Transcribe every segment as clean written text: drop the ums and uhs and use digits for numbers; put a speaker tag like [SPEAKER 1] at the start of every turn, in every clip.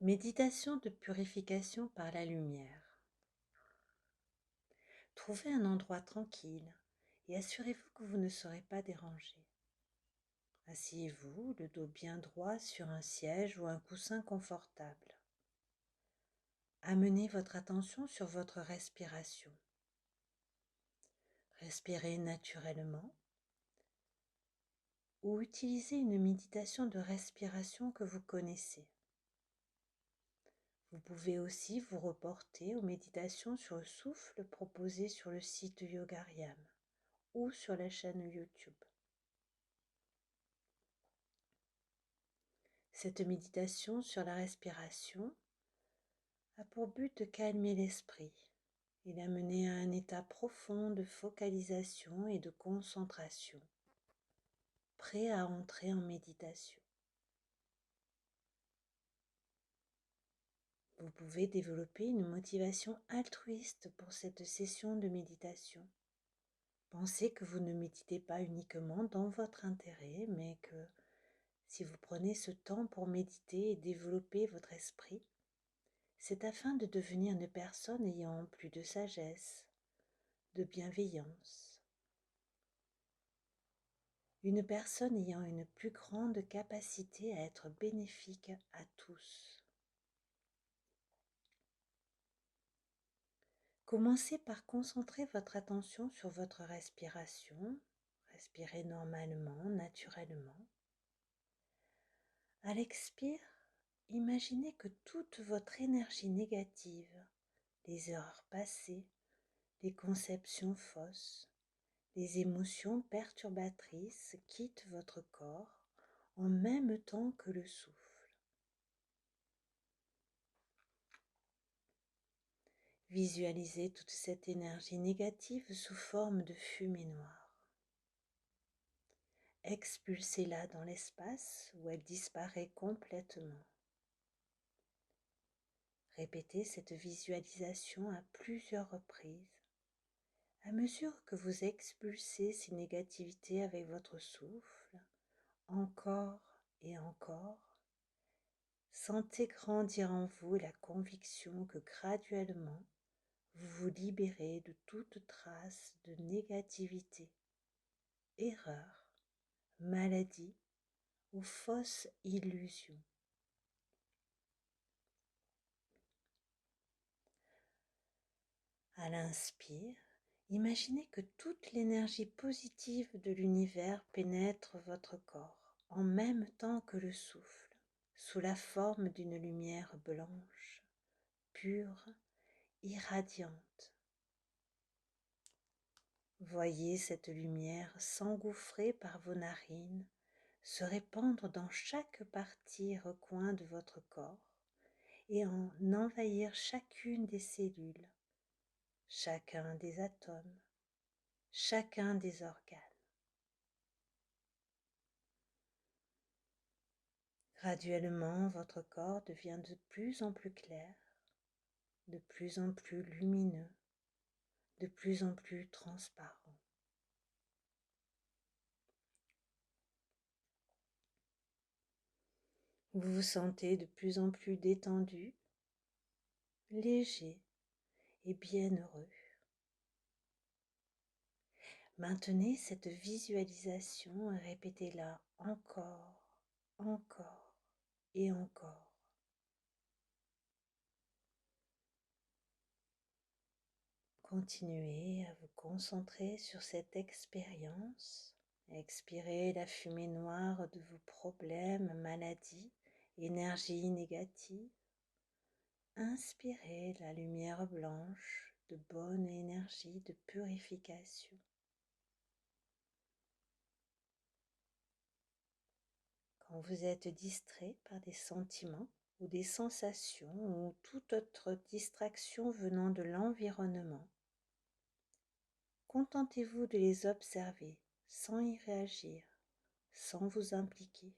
[SPEAKER 1] Méditation de purification par la lumière. Trouvez un endroit tranquille et assurez-vous que vous ne serez pas dérangé. Asseyez-vous, le dos bien droit sur un siège ou un coussin confortable. Amenez votre attention sur votre respiration. Respirez naturellement ou utilisez une méditation de respiration que vous connaissez. Vous pouvez aussi vous reporter aux méditations sur le souffle proposées sur le site Yogariam ou sur la chaîne YouTube. Cette méditation sur la respiration a pour but de calmer l'esprit et d'amener à un état profond de focalisation et de concentration, prêt à entrer en méditation. Vous pouvez développer une motivation altruiste pour cette session de méditation. Pensez que vous ne méditez pas uniquement dans votre intérêt, mais que si vous prenez ce temps pour méditer et développer votre esprit, c'est afin de devenir une personne ayant plus de sagesse, de bienveillance, une personne ayant une plus grande capacité à être bénéfique à tous. Commencez par concentrer votre attention sur votre respiration. Respirez normalement, naturellement. À l'expire, imaginez que toute votre énergie négative, les erreurs passées, les conceptions fausses, les émotions perturbatrices quittent votre corps en même temps que le souffle. Visualisez toute cette énergie négative sous forme de fumée noire. Expulsez-la dans l'espace où elle disparaît complètement. Répétez cette visualisation à plusieurs reprises. À mesure que vous expulsez ces négativités avec votre souffle, encore et encore, sentez grandir en vous la conviction que graduellement, vous vous libérez de toute trace de négativité, erreur, maladie ou fausse illusion. À l'inspire, imaginez que toute l'énergie positive de l'univers pénètre votre corps en même temps que le souffle, sous la forme d'une lumière blanche, pure, irradiante. Voyez cette lumière s'engouffrer par vos narines, se répandre dans chaque partie et recoin de votre corps et en envahir chacune des cellules, chacun des atomes, chacun des organes. Graduellement, votre corps devient de plus en plus clair, de plus en plus lumineux, de plus en plus transparent. Vous vous sentez de plus en plus détendu, léger et bienheureux. Maintenez cette visualisation et répétez-la encore, encore et encore. Continuez à vous concentrer sur cette expérience. Expirez la fumée noire de vos problèmes, maladies, énergie négative. Inspirez la lumière blanche de bonne énergie de purification. Quand vous êtes distrait par des sentiments ou des sensations ou toute autre distraction venant de l'environnement, contentez-vous de les observer sans y réagir, sans vous impliquer.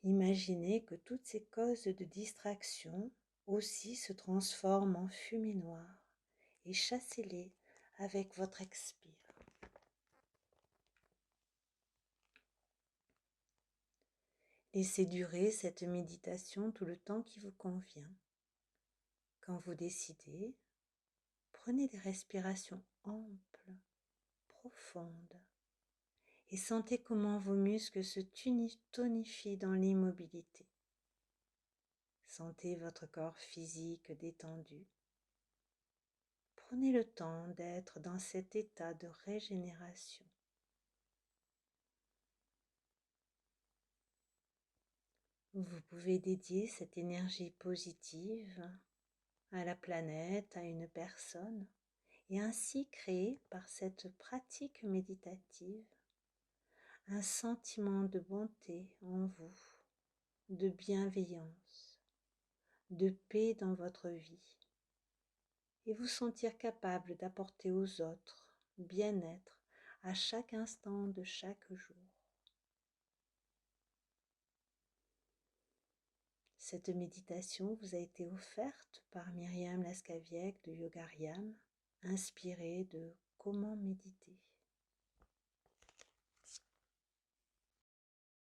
[SPEAKER 1] Imaginez que toutes ces causes de distraction aussi se transforment en fumée noire et chassez-les avec votre expire. Laissez durer cette méditation tout le temps qui vous convient. Quand vous décidez, prenez des respirations amples, profondes, et sentez comment vos muscles se tonifient dans l'immobilité. Sentez votre corps physique détendu. Prenez le temps d'être dans cet état de régénération. Vous pouvez dédier cette énergie positive à la planète, à une personne, et ainsi créer par cette pratique méditative un sentiment de bonté en vous, de bienveillance, de paix dans votre vie, et vous sentir capable d'apporter aux autres bien-être à chaque instant de chaque jour. Cette méditation vous a été offerte par Myriam Laskaviec de Yogariam, inspirée de Comment méditer.